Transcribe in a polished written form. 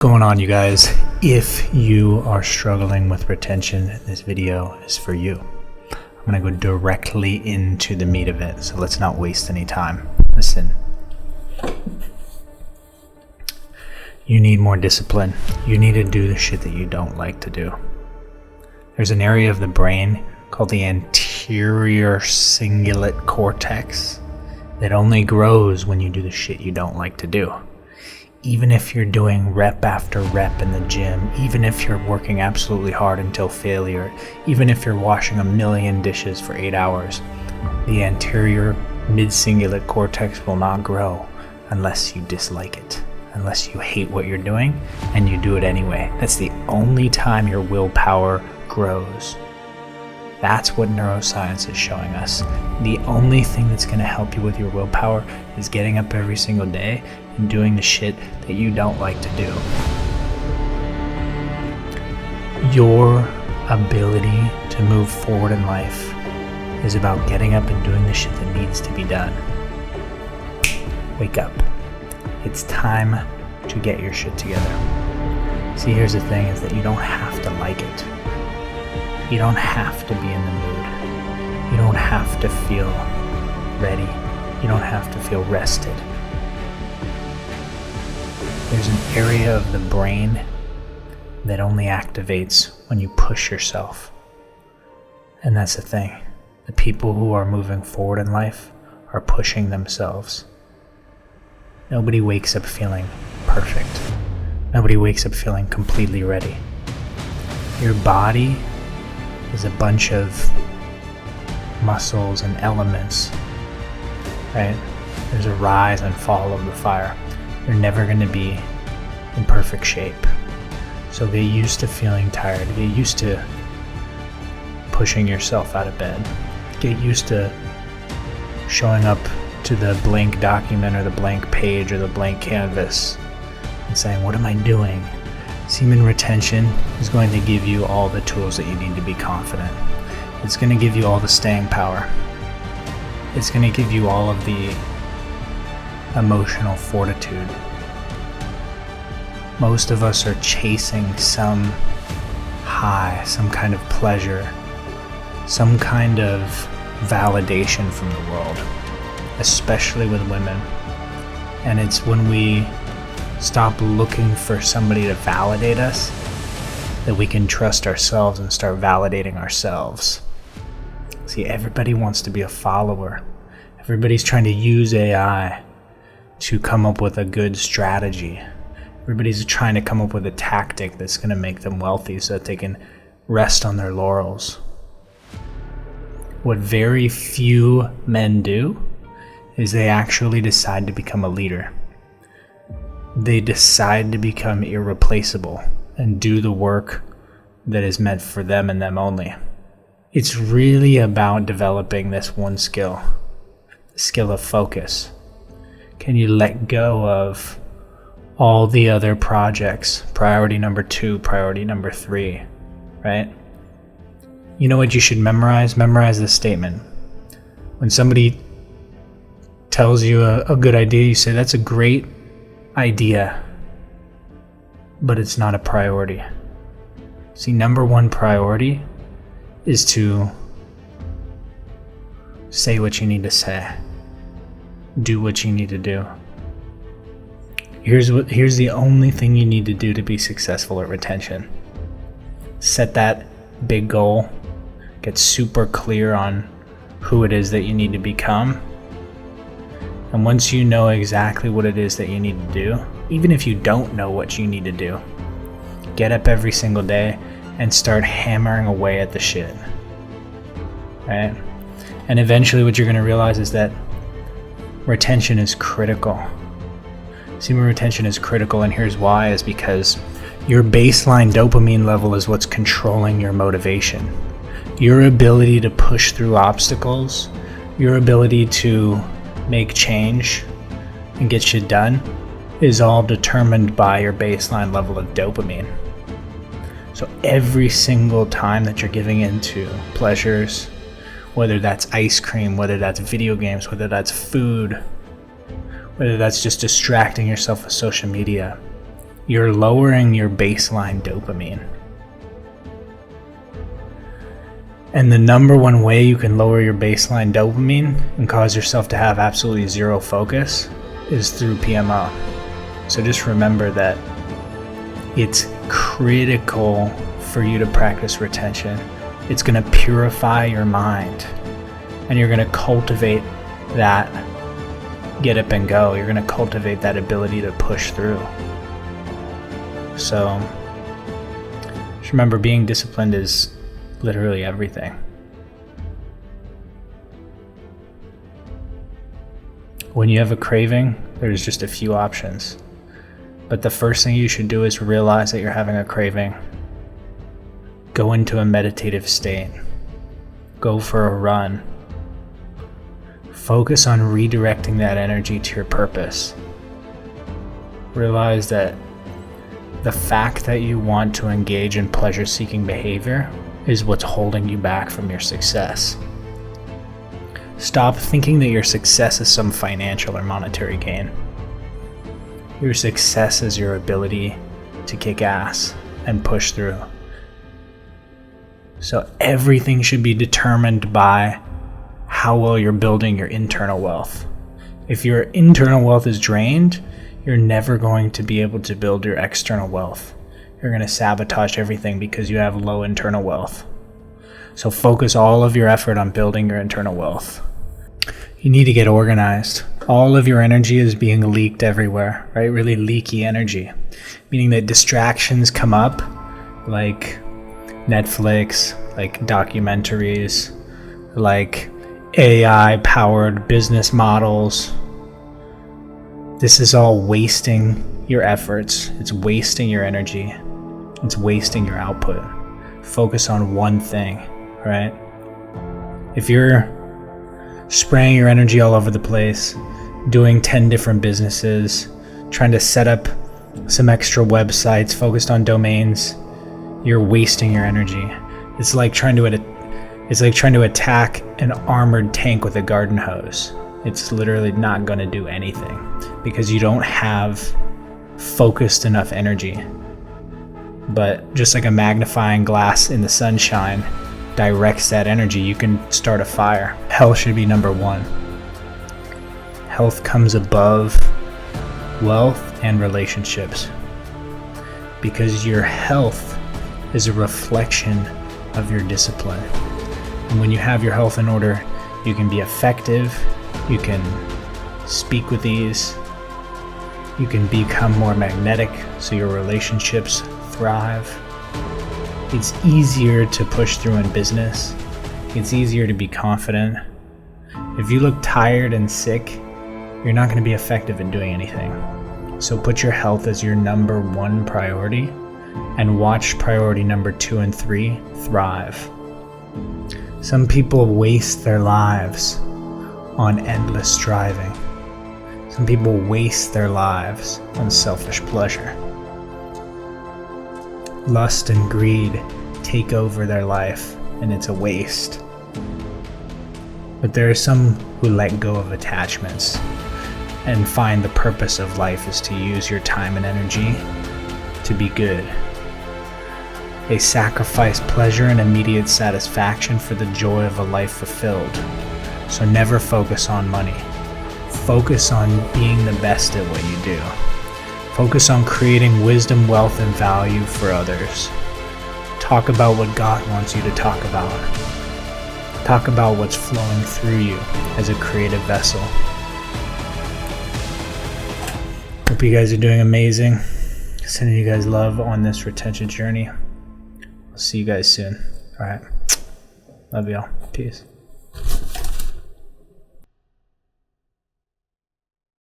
Going on, you guys? If you are struggling with retention, this video is for you. I'm going to go directly into the meat of it, so let's not waste any time. Listen, you need more discipline. You need to do the shit that you don't like to do. There's an area of the brain called the anterior cingulate cortex that only grows when you do the shit you don't like to do. Even if you're doing rep after rep in the gym, even if you're working absolutely hard until failure, even if you're washing 1,000,000 dishes for 8 hours, the anterior mid-cingulate cortex will not grow unless you dislike it, unless you hate what you're doing and you do it anyway. That's the only time your willpower grows. That's what neuroscience is showing us. The only thing that's going to help you with your willpower is getting up every single day and doing the shit that you don't like to do. Your ability to move forward in life is about getting up and doing the shit that needs to be done. Wake up. It's time to get your shit together. See, here's the thing, is that you don't have to like it. You don't have to be in the mood. You don't have to feel ready. You don't have to feel rested. There's an area of the brain that only activates when you push yourself. And that's the thing. The people who are moving forward in life are pushing themselves. Nobody wakes up feeling perfect. Nobody wakes up feeling completely ready. Your body is a bunch of muscles and elements, right? There's a rise and fall of the fire. You're never going to be in perfect shape. So get used to feeling tired. Get used to pushing yourself out of bed. Get used to showing up to the blank document or the blank page or the blank canvas and saying, what am I doing? Semen retention is going to give you all the tools that you need to be confident. It's going to give you all the staying power. It's going to give you all of the emotional fortitude. Most of us are chasing some high, some kind of pleasure, some kind of validation from the world, especially with women. And it's when we stop looking for somebody to validate us that we can trust ourselves and start validating ourselves. See, everybody wants to be a follower. Everybody's trying to use AI to come up with a good strategy. Everybody's trying to come up with a tactic that's going to make them wealthy so that they can rest on their laurels. What very few men do is they actually decide to become a leader. They decide to become irreplaceable and do the work that is meant for them and them only. It's really about developing this one skill, the skill of focus. Can you let go of all the other projects? Priority number 2, priority number 3, right? You know what you should memorize? Memorize this statement. When somebody tells you a good idea, you say, that's a great idea, but it's not a priority. See, number 1 priority is to say what you need to say, do what you need to do. Here's the only thing you need to do to be successful at retention. Set that big goal, get super clear on who it is that you need to become. And once you know exactly what it is that you need to do, even if you don't know what you need to do, get up every single day and start hammering away at the shit, right? And eventually what you're going to realize is that retention is critical. Semen retention is critical, and here's why, is because your baseline dopamine level is what's controlling your motivation. Your ability to push through obstacles, your ability to make change and get shit done is all determined by your baseline level of dopamine. So every single time that you're giving into pleasures, whether that's ice cream, whether that's video games, whether that's food, whether that's just distracting yourself with social media, you're lowering your baseline dopamine. And the number one way you can lower your baseline dopamine and cause yourself to have absolutely zero focus is through PMO. So just remember that it's critical for you to practice retention. It's going to purify your mind, and you're going to cultivate that get up and go. You're going to cultivate that ability to push through. So just remember, being disciplined is literally everything. When you have a craving, there's just a few options. But the first thing you should do is realize that you're having a craving. Go into a meditative state. Go for a run. Focus on redirecting that energy to your purpose. Realize that the fact that you want to engage in pleasure-seeking behavior is what's holding you back from your success. Stop thinking that your success is some financial or monetary gain. Your success is your ability to kick ass and push through. So everything should be determined by how well you're building your internal wealth. If your internal wealth is drained, you're never going to be able to build your external wealth. You're going to sabotage everything because you have low internal wealth. So focus all of your effort on building your internal wealth. You need to get organized. All of your energy is being leaked everywhere, right? Really leaky energy, meaning that distractions come up like Netflix, like documentaries, like AI-powered business models. This is all wasting your efforts. It's wasting your energy. It's wasting your output. Focus on one thing, right? If you're spraying your energy all over the place, doing 10 different businesses, trying to set up some extra websites focused on domains, you're wasting your energy. It's like trying to attack an armored tank with a garden hose. It's literally not going to do anything because you don't have focused enough energy. But just like a magnifying glass in the sunshine directs that energy, you can start a fire. Health should be number one. Health comes above wealth and relationships because your health is a reflection of your discipline. And when you have your health in order, you can be effective, you can speak with ease, you can become more magnetic so your relationships thrive. It's easier to push through in business. It's easier to be confident. If you look tired and sick, you're not going to be effective in doing anything. So put your health as your number one priority and watch priority number 2 and 3 thrive. Some people waste their lives on endless striving. Some people waste their lives on selfish pleasure. Lust and greed take over their life, and it's a waste. But there are some who let go of attachments and find the purpose of life is to use your time and energy to be good. They sacrifice pleasure and immediate satisfaction for the joy of a life fulfilled. So never focus on money. Focus on being the best at what you do. Focus on creating wisdom, wealth, and value for others. Talk about what God wants you to talk about. Talk about what's flowing through you as a creative vessel. Hope you guys are doing amazing. Sending you guys love on this retention journey. I'll see you guys soon. All right. Love y'all. Peace.